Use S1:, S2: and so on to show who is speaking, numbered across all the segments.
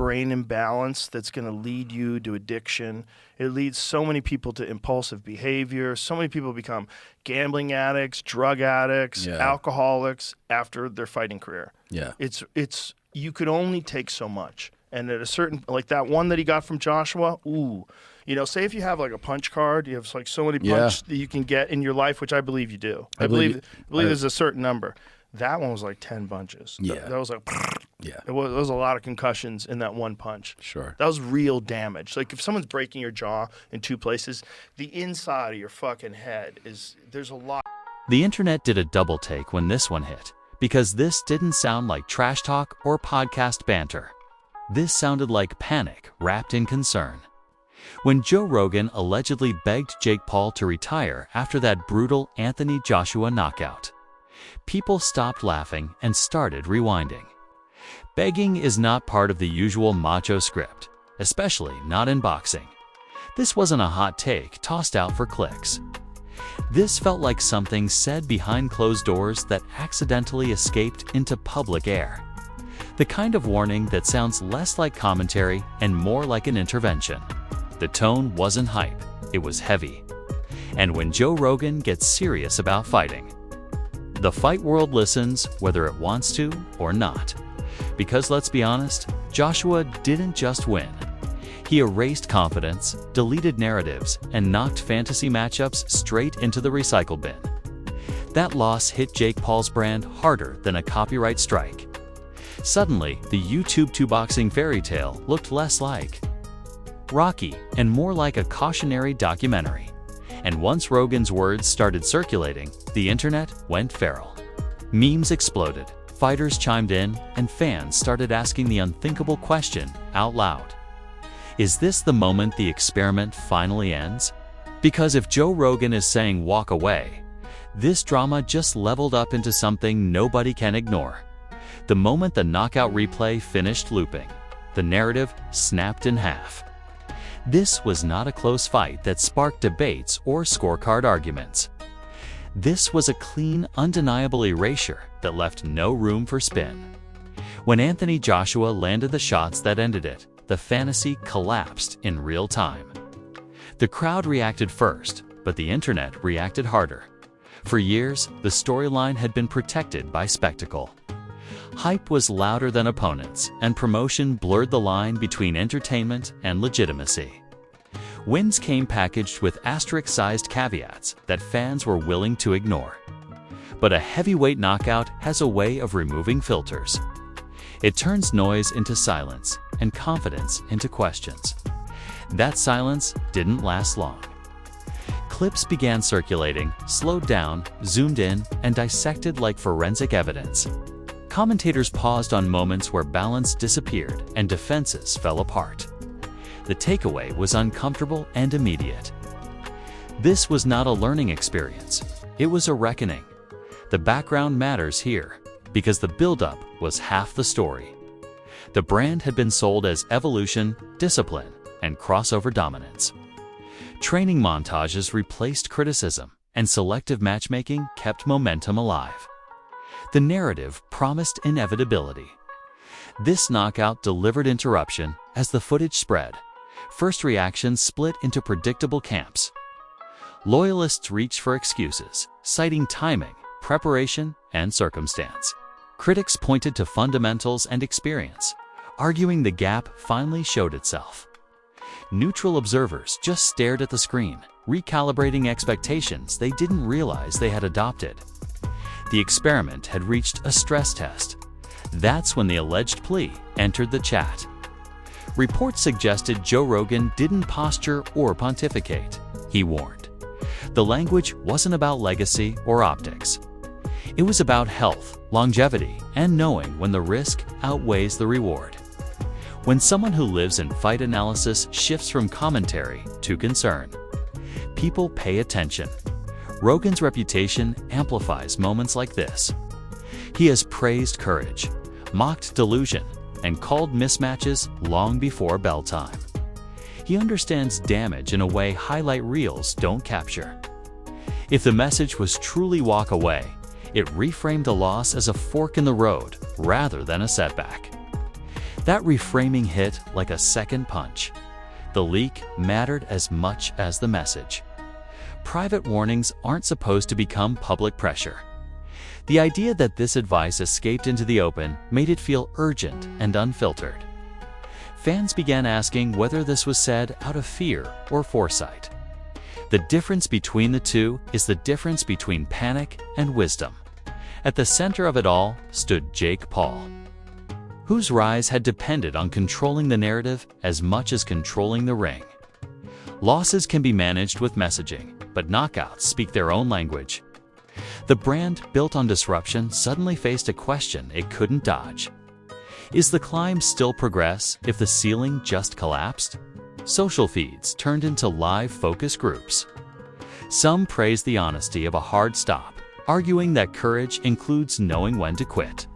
S1: brain imbalance that's going to lead you to addiction. It leads so many people to impulsive behavior. So many people become gambling addicts, drug addicts, alcoholics after their fighting career.
S2: Yeah.
S1: It's you could only take so much. And at a certain, like that one that he got from Joshua, say if you have like a punch card, you have like so many punches that you can get in your life, which I believe you do. I believe there's a certain number. That one was like 10 punches.
S2: Yeah.
S1: That was like, there was a lot of concussions in that one punch.
S2: Sure.
S1: That was real damage. Like if someone's breaking your jaw in two places, the inside of your fucking head there's a lot.
S3: The internet did a double take when this one hit, because this didn't sound like trash talk or podcast banter. This sounded like panic wrapped in concern. When Joe Rogan allegedly begged Jake Paul to retire after that brutal Anthony Joshua knockout, people stopped laughing and started rewinding. Begging is not part of the usual macho script, especially not in boxing. This wasn't a hot take tossed out for clicks. This felt like something said behind closed doors that accidentally escaped into public air. The kind of warning that sounds less like commentary and more like an intervention. The tone wasn't hype, it was heavy. And when Joe Rogan gets serious about fighting, the fight world listens whether it wants to or not. Because let's be honest, Joshua didn't just win. He erased confidence, deleted narratives, and knocked fantasy matchups straight into the recycle bin. That loss hit Jake Paul's brand harder than a copyright strike. Suddenly, the YouTube 2boxing fairy tale looked less like Rocky and more like a cautionary documentary. And once Rogan's words started circulating, the internet went feral. Memes exploded, fighters chimed in, and fans started asking the unthinkable question out loud. Is this the moment the experiment finally ends? Because if Joe Rogan is saying walk away, this drama just leveled up into something nobody can ignore. The moment the knockout replay finished looping, the narrative snapped in half. This was not a close fight that sparked debates or scorecard arguments. This was a clean, undeniable erasure that left no room for spin. When Anthony Joshua landed the shots that ended it, the fantasy collapsed in real time. The crowd reacted first, but the internet reacted harder. For years, the storyline had been protected by spectacle. Hype was louder than opponents, and promotion blurred the line between entertainment and legitimacy. Wins came packaged with asterisk-sized caveats that fans were willing to ignore. But a heavyweight knockout has a way of removing filters. It turns noise into silence and confidence into questions. That silence didn't last long. Clips began circulating, slowed down, zoomed in, and dissected like forensic evidence. Commentators paused on moments where balance disappeared and defenses fell apart. The takeaway was uncomfortable and immediate. This was not a learning experience. It was a reckoning. The background matters here, because the buildup was half the story. The brand had been sold as evolution, discipline, and crossover dominance. Training montages replaced criticism, and selective matchmaking kept momentum alive. The narrative promised inevitability. This knockout delivered interruption as the footage spread. First reactions split into predictable camps. Loyalists reached for excuses, citing timing, preparation, and circumstance. Critics pointed to fundamentals and experience, arguing the gap finally showed itself. Neutral observers just stared at the screen, recalibrating expectations they didn't realize they had adopted. The experiment had reached a stress test. That's when the alleged plea entered the chat. Reports suggested Joe Rogan didn't posture or pontificate. He warned. The language wasn't about legacy or optics. It was about health, longevity, and knowing when the risk outweighs the reward. When someone who lives in fight analysis shifts from commentary to concern, people pay attention. Rogan's reputation amplifies moments like this. He has praised courage, mocked delusion, and called mismatches long before bell time. He understands damage in a way highlight reels don't capture. If the message was truly walk away, it reframed the loss as a fork in the road rather than a setback. That reframing hit like a second punch. The leak mattered as much as the message. Private warnings aren't supposed to become public pressure. The idea that this advice escaped into the open made it feel urgent and unfiltered. Fans began asking whether this was said out of fear or foresight. The difference between the two is the difference between panic and wisdom. At the center of it all stood Jake Paul, whose rise had depended on controlling the narrative as much as controlling the ring. Losses can be managed with messaging, but knockouts speak their own language. The brand built on disruption suddenly faced a question it couldn't dodge. Is the climb still progress if the ceiling just collapsed? Social feeds turned into live focus groups. Some praised the honesty of a hard stop, arguing that courage includes knowing when to quit.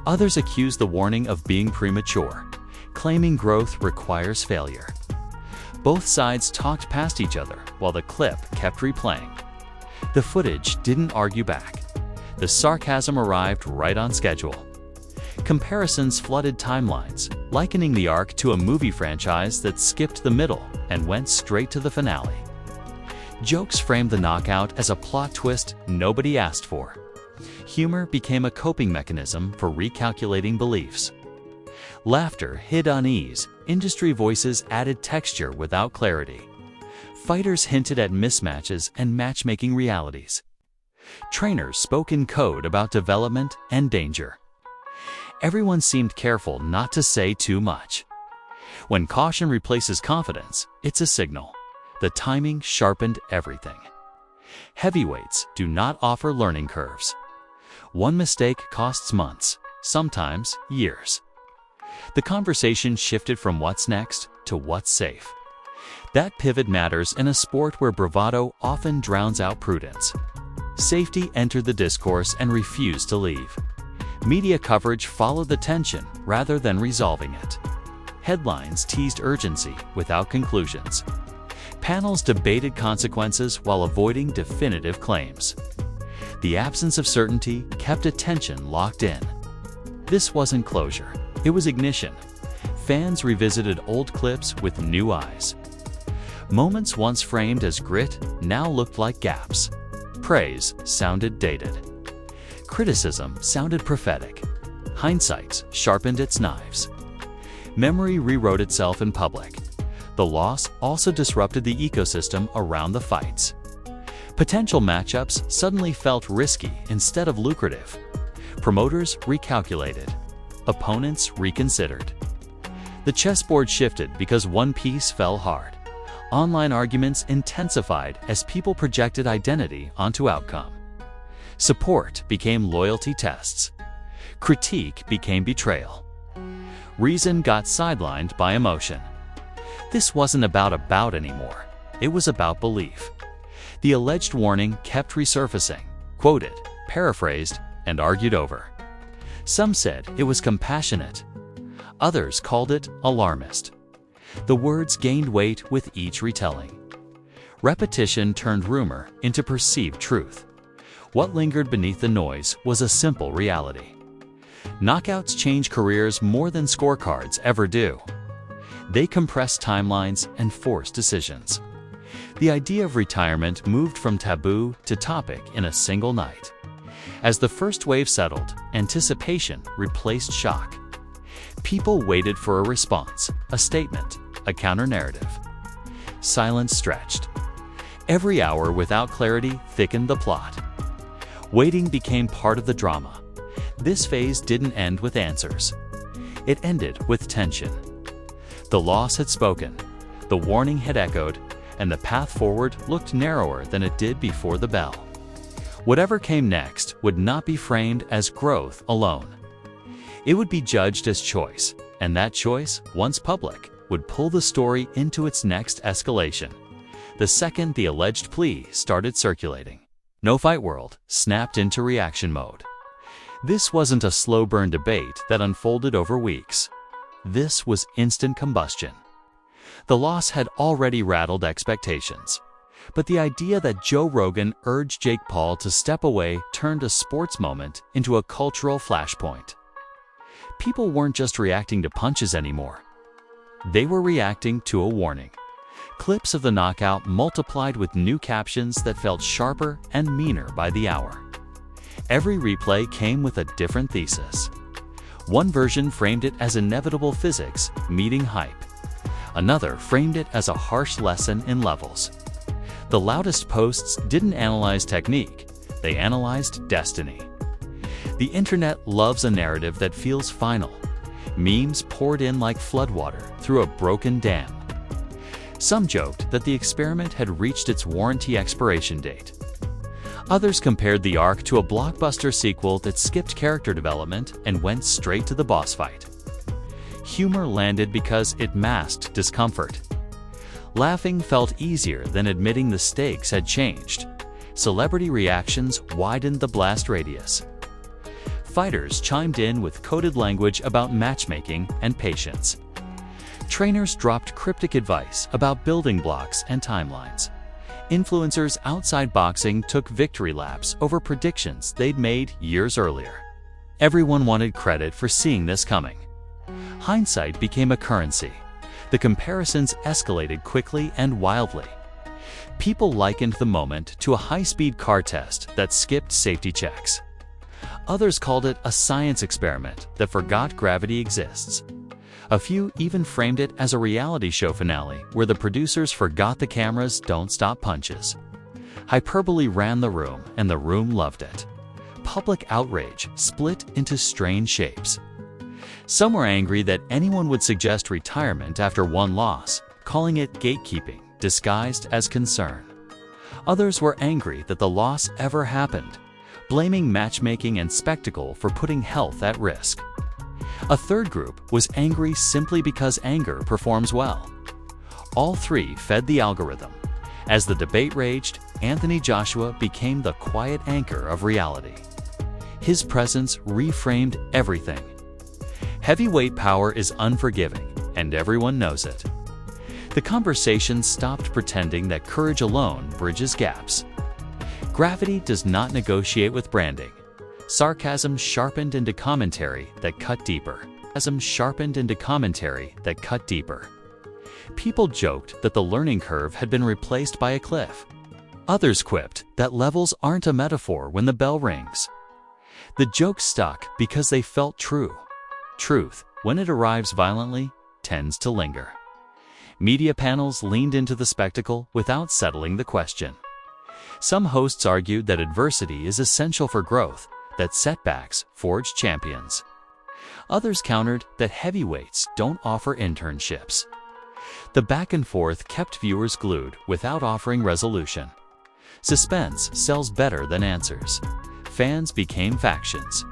S3: Others accused the warning of being premature, claiming growth requires failure. Both sides talked past each other while the clip kept replaying. The footage didn't argue back. The sarcasm arrived right on schedule. Comparisons flooded timelines, likening the arc to a movie franchise that skipped the middle and went straight to the finale. Jokes framed the knockout as a plot twist nobody asked for. Humor became a coping mechanism for recalculating beliefs. Laughter hid unease, industry voices added texture without clarity. Fighters hinted at mismatches and matchmaking realities. Trainers spoke in code about development and danger. Everyone seemed careful not to say too much. When caution replaces confidence, it's a signal. The timing sharpened everything. Heavyweights do not offer learning curves. One mistake costs months, sometimes years. The conversation shifted from what's next to what's safe. That pivot matters in a sport where bravado often drowns out prudence. Safety entered the discourse and refused to leave. Media coverage followed the tension rather than resolving it. Headlines teased urgency without conclusions. Panels debated consequences while avoiding definitive claims. The absence of certainty kept attention locked in. This wasn't closure, it was ignition. Fans revisited old clips with new eyes. Moments once framed as grit now looked like gaps. Praise sounded dated. Criticism sounded prophetic. Hindsight sharpened its knives. Memory rewrote itself in public. The loss also disrupted the ecosystem around the fights. Potential matchups suddenly felt risky instead of lucrative. Promoters recalculated. Opponents reconsidered. The chessboard shifted because one piece fell hard. Online arguments intensified as people projected identity onto outcome. Support became loyalty tests. Critique became betrayal. Reason got sidelined by emotion. This wasn't about a bout anymore. It was about belief. The alleged warning kept resurfacing, quoted, paraphrased, and argued over. Some said it was compassionate. Others called it alarmist. The words gained weight with each retelling. Repetition turned rumor into perceived truth. What lingered beneath the noise was a simple reality. Knockouts change careers more than scorecards ever do. They compress timelines and force decisions. The idea of retirement moved from taboo to topic in a single night. As the first wave settled, anticipation replaced shock. People waited for a response, a statement, a counter-narrative. Silence stretched. Every hour without clarity thickened the plot. Waiting became part of the drama. This phase didn't end with answers. It ended with tension. The loss had spoken, the warning had echoed, and the path forward looked narrower than it did before the bell. Whatever came next would not be framed as growth alone. It would be judged as choice, and that choice, once public, would pull the story into its next escalation. The second the alleged plea started circulating, No Fight World snapped into reaction mode. This wasn't a slow burn debate that unfolded over weeks. This was instant combustion. The loss had already rattled expectations. But the idea that Joe Rogan urged Jake Paul to step away turned a sports moment into a cultural flashpoint. People weren't just reacting to punches anymore. They were reacting to a warning. Clips of the knockout multiplied with new captions that felt sharper and meaner by the hour. Every replay came with a different thesis. One version framed it as inevitable physics meeting hype. Another framed it as a harsh lesson in levels. The loudest posts didn't analyze technique, they analyzed destiny. The internet loves a narrative that feels final. Memes poured in like floodwater through a broken dam. Some joked that the experiment had reached its warranty expiration date. Others compared the arc to a blockbuster sequel that skipped character development and went straight to the boss fight. Humor landed because it masked discomfort. Laughing felt easier than admitting the stakes had changed. Celebrity reactions widened the blast radius. Fighters chimed in with coded language about matchmaking and patience. Trainers dropped cryptic advice about building blocks and timelines. Influencers outside boxing took victory laps over predictions they'd made years earlier. Everyone wanted credit for seeing this coming. Hindsight became a currency. The comparisons escalated quickly and wildly. People likened the moment to a high-speed car test that skipped safety checks. Others called it a science experiment that forgot gravity exists. A few even framed it as a reality show finale where the producers forgot the cameras don't stop punches. Hyperbole ran the room, and the room loved it. Public outrage split into strange shapes. Some were angry that anyone would suggest retirement after one loss, calling it gatekeeping disguised as concern. Others were angry that the loss ever happened, blaming matchmaking and spectacle for putting health at risk. A third group was angry simply because anger performs well. All three fed the algorithm. As the debate raged, Anthony Joshua became the quiet anchor of reality. His presence reframed everything. Heavyweight power is unforgiving, and everyone knows it. The conversation stopped pretending that courage alone bridges gaps. Gravity does not negotiate with branding. Sarcasm sharpened into commentary that cut deeper. People joked that the learning curve had been replaced by a cliff. Others quipped that levels aren't a metaphor when the bell rings. The jokes stuck because they felt true. Truth, when it arrives violently, tends to linger. Media panels leaned into the spectacle without settling the question. Some hosts argued that adversity is essential for growth, that setbacks forge champions. Others countered that heavyweights don't offer internships. The back and forth kept viewers glued without offering resolution. Suspense sells better than answers. Fans became factions.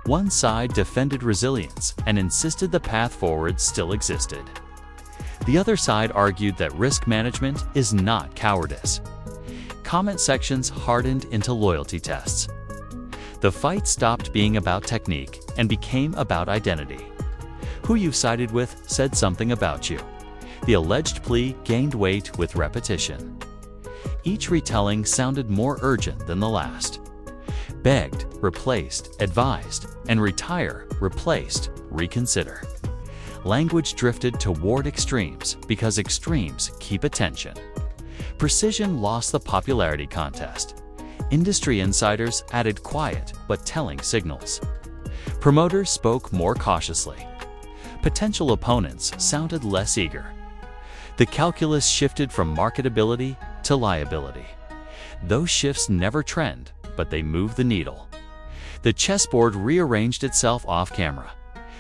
S3: One side defended resilience and insisted the path forward still existed. The other side argued that risk management is not cowardice. Comment sections hardened into loyalty tests. The fight stopped being about technique and became about identity. Who you sided with said something about you. The alleged plea gained weight with repetition. Each retelling sounded more urgent than the last. Begged, replaced, advised, and retire, replaced, reconsider. Language drifted toward extremes because extremes keep attention. Precision lost the popularity contest. Industry insiders added quiet but telling signals. Promoters spoke more cautiously. Potential opponents sounded less eager. The calculus shifted from marketability to liability. Those shifts never trend, but they move the needle. The chessboard rearranged itself off-camera.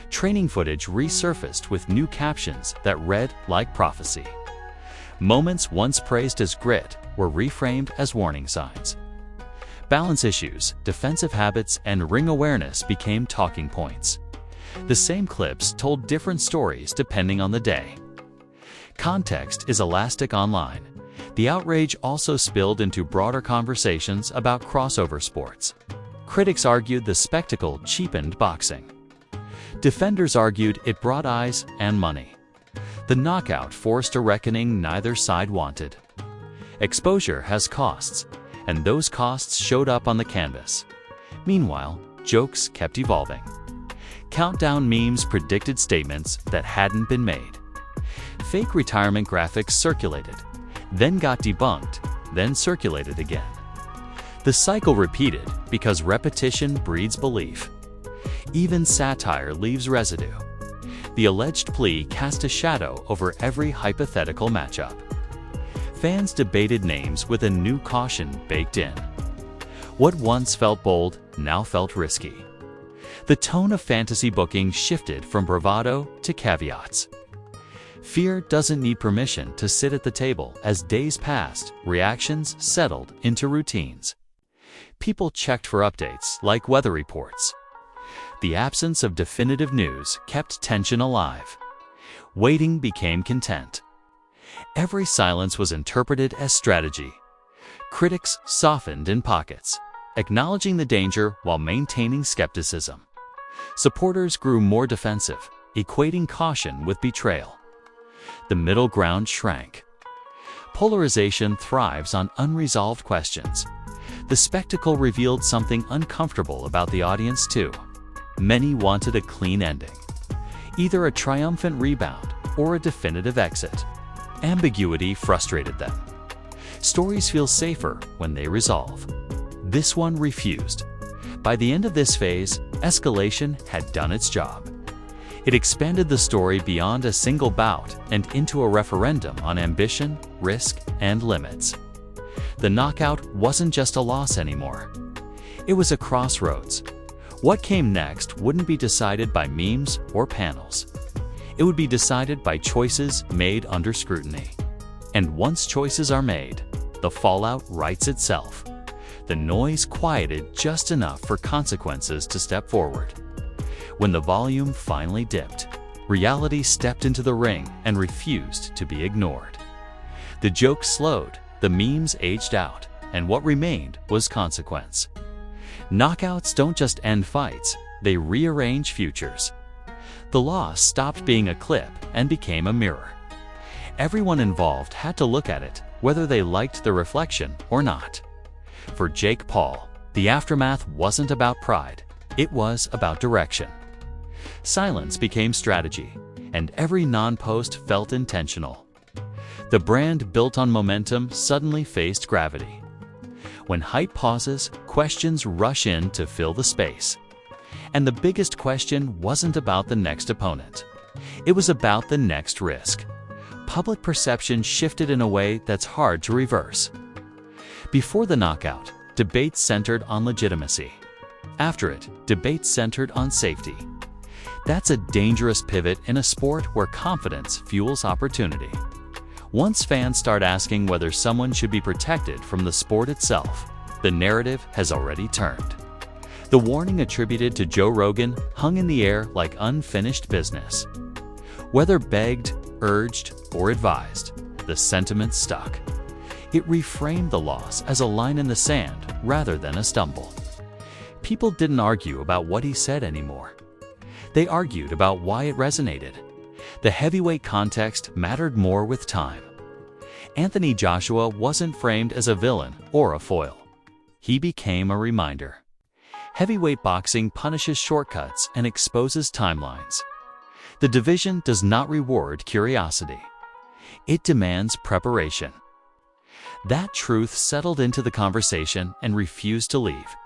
S3: Training footage resurfaced with new captions that read like prophecy. Moments once praised as grit were reframed as warning signs. Balance issues, defensive habits, and ring awareness became talking points. The same clips told different stories depending on the day. Context is elastic online. The outrage also spilled into broader conversations about crossover sports. Critics argued the spectacle cheapened boxing. Defenders argued it brought eyes and money. The knockout forced a reckoning neither side wanted. Exposure has costs, and those costs showed up on the canvas. Meanwhile, jokes kept evolving. countdown memes predicted statements that hadn't been made. Fake retirement graphics circulated, then got debunked, then circulated again. The cycle repeated because repetition breeds belief. Even satire leaves residue. The alleged plea cast a shadow over every hypothetical matchup. Fans debated names with a new caution baked in. What once felt bold now felt risky. The tone of fantasy booking shifted from bravado to caveats. Fear doesn't need permission to sit at the table. As days passed, reactions settled into routines. People checked for updates like weather reports. The absence of definitive news kept tension alive. Waiting became content. Every silence was interpreted as strategy. Critics softened in pockets, acknowledging the danger while maintaining skepticism. Supporters grew more defensive, equating caution with betrayal. The middle ground shrank. Polarization thrives on unresolved questions. The spectacle revealed something uncomfortable about the audience too. Many wanted a clean ending, either a triumphant rebound or a definitive exit. Ambiguity frustrated them. Stories feel safer when they resolve. This one refused. By the end of this phase, escalation had done its job. It expanded the story beyond a single bout and into a referendum on ambition, risk, and limits. The knockout wasn't just a loss anymore. It was a crossroads. What came next wouldn't be decided by memes or panels. It would be decided by choices made under scrutiny. And once choices are made, the fallout writes itself. The noise quieted just enough for consequences to step forward. When the volume finally dipped, reality stepped into the ring and refused to be ignored. The jokes slowed, the memes aged out, and what remained was consequence. Knockouts don't just end fights, they rearrange futures. The loss stopped being a clip and became a mirror. Everyone involved had to look at it, whether they liked the reflection or not. For Jake Paul, the aftermath wasn't about pride, it was about direction. Silence became strategy, and every non-post felt intentional. The brand built on momentum suddenly faced gravity. When hype pauses, questions rush in to fill the space. And the biggest question wasn't about the next opponent. It was about the next risk. Public perception shifted in a way that's hard to reverse. Before the knockout, debates centered on legitimacy. After it, debates centered on safety. That's a dangerous pivot in a sport where confidence fuels opportunity. Once fans start asking whether someone should be protected from the sport itself, the narrative has already turned. The warning attributed to Joe Rogan hung in the air like unfinished business. Whether begged, urged, or advised, the sentiment stuck. It reframed the loss as a line in the sand rather than a stumble. People didn't argue about what he said anymore. They argued about why it resonated. The heavyweight context mattered more with time. Anthony Joshua wasn't framed as a villain or a foil. He became a reminder. Heavyweight boxing punishes shortcuts and exposes timelines. The division does not reward curiosity. It demands preparation. That truth settled into the conversation and refused to leave.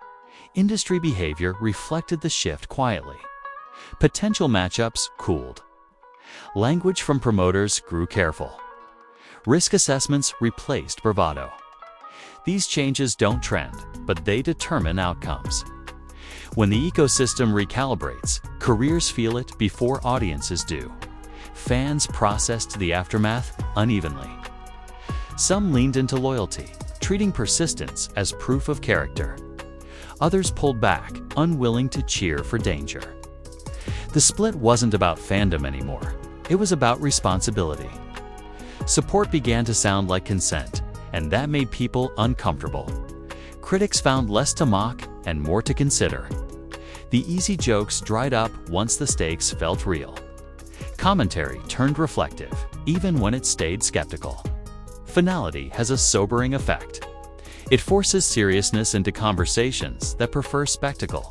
S3: Industry behavior reflected the shift quietly. Potential matchups cooled. Language from promoters grew careful. Risk assessments replaced bravado. These changes don't trend, but they determine outcomes. When the ecosystem recalibrates, careers feel it before audiences do. Fans processed the aftermath unevenly. Some leaned into loyalty, treating persistence as proof of character. Others pulled back, unwilling to cheer for danger. The split wasn't about fandom anymore. It was about responsibility. Support began to sound like consent, and that made people uncomfortable. Critics found less to mock and more to consider. The easy jokes dried up once the stakes felt real. Commentary turned reflective, even when it stayed skeptical. Finality has a sobering effect. It forces seriousness into conversations that prefer spectacle.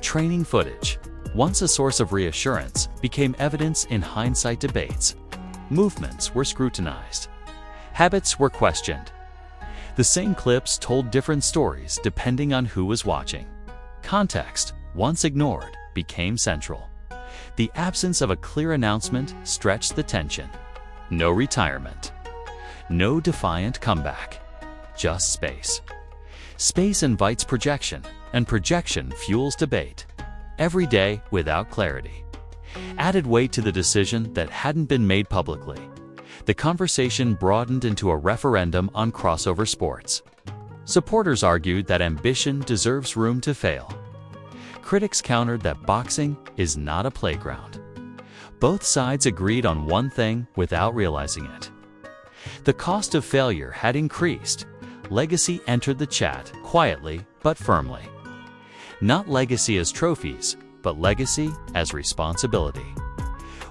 S3: Training footage, once a source of reassurance, became evidence in hindsight debates. Movements were scrutinized. Habits were questioned. The same clips told different stories depending on who was watching. Context, once ignored, became central. The absence of a clear announcement stretched the tension. No retirement. No defiant comeback. Just space. Space invites projection, and projection fuels debate. Every day without clarity. Added weight to the decision that hadn't been made publicly. The conversation broadened into a referendum on crossover sports. Supporters argued that ambition deserves room to fail. Critics countered that boxing is not a playground. Both sides agreed on one thing without realizing it. The cost of failure had increased. Legacy entered the chat quietly but firmly. Not legacy as trophies, but legacy as responsibility.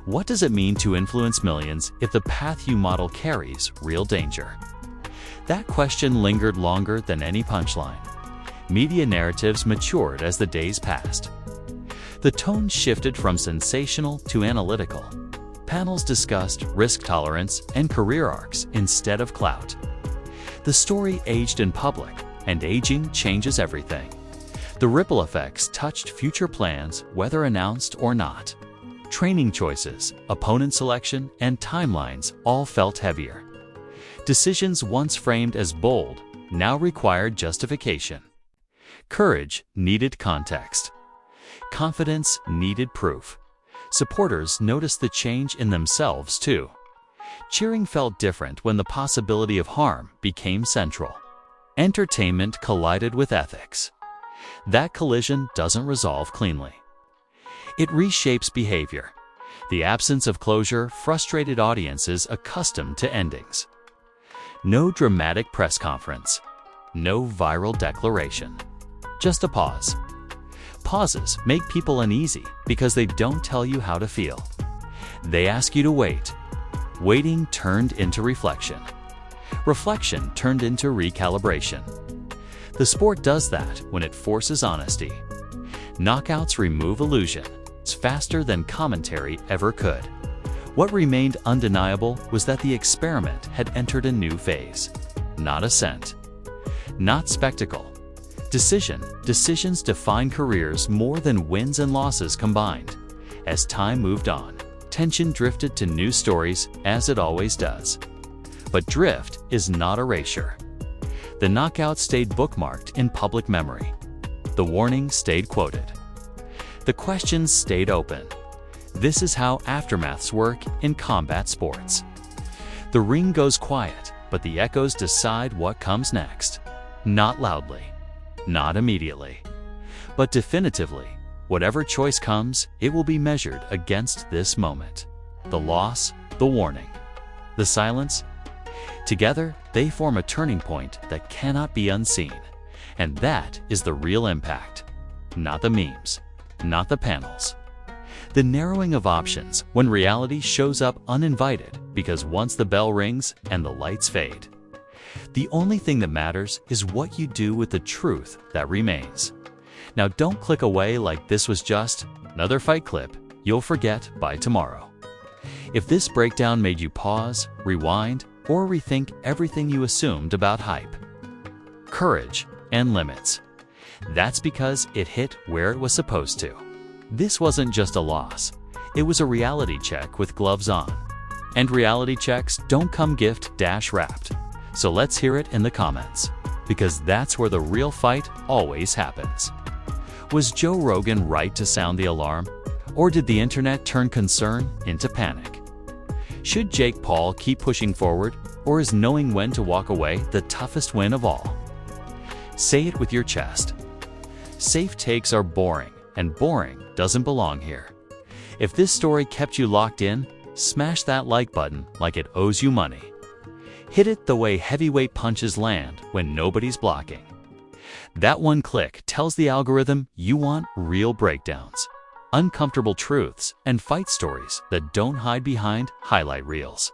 S3: What does it mean to influence millions if the path you model carries real danger? That question lingered longer than any punchline. Media narratives matured as the days passed. The tone shifted from sensational to analytical. Panels discussed risk tolerance and career arcs instead of clout. The story aged in public, and aging changes everything. The ripple effects touched future plans, whether announced or not. Training choices, opponent selection, and timelines all felt heavier. Decisions once framed as bold now required justification. Courage needed context. Confidence needed proof. Supporters noticed the change in themselves too. Cheering felt different when the possibility of harm became central. Entertainment collided with ethics. That collision doesn't resolve cleanly. It reshapes behavior. The absence of closure frustrated audiences accustomed to endings. No dramatic press conference. No viral declaration. Just a pause. Pauses make people uneasy because they don't tell you how to feel. They ask you to wait. Waiting turned into reflection. Reflection turned into recalibration. The sport does that when it forces honesty. Knockouts remove illusion faster than commentary ever could. What remained undeniable was that the experiment had entered a new phase. Not ascent. Not spectacle. Decisions define careers more than wins and losses combined. As time moved on, tension drifted to new stories, as it always does. But drift is not erasure. The knockout stayed bookmarked in public memory. The warning stayed quoted. The questions stayed open. This is how aftermaths work in combat sports. The ring goes quiet, but the echoes decide what comes next. Not loudly, not immediately, but definitively. Whatever choice comes, it will be measured against this moment. The loss, the warning, the silence. Together, they form a turning point that cannot be unseen. And that is the real impact. Not the memes, not the panels. The narrowing of options when reality shows up uninvited because once the bell rings and the lights fade. The only thing that matters is what you do with the truth that remains. Now don't click away like this was just another fight clip you'll forget by tomorrow. If this breakdown made you pause, rewind, or rethink everything you assumed about hype, courage, and limits, that's because it hit where it was supposed to. This wasn't just a loss. It was a reality check with gloves on. And reality checks don't come gift-wrapped. So let's hear it in the comments, because that's where the real fight always happens. Was Joe Rogan right to sound the alarm? Or did the internet turn concern into panic? Should Jake Paul keep pushing forward, or is knowing when to walk away the toughest win of all? Say it with your chest. Safe takes are boring, and boring doesn't belong here. If this story kept you locked in, smash that like button like it owes you money. Hit it the way heavyweight punches land when nobody's blocking. That one click tells the algorithm you want real breakdowns, uncomfortable truths, and fight stories that don't hide behind highlight reels.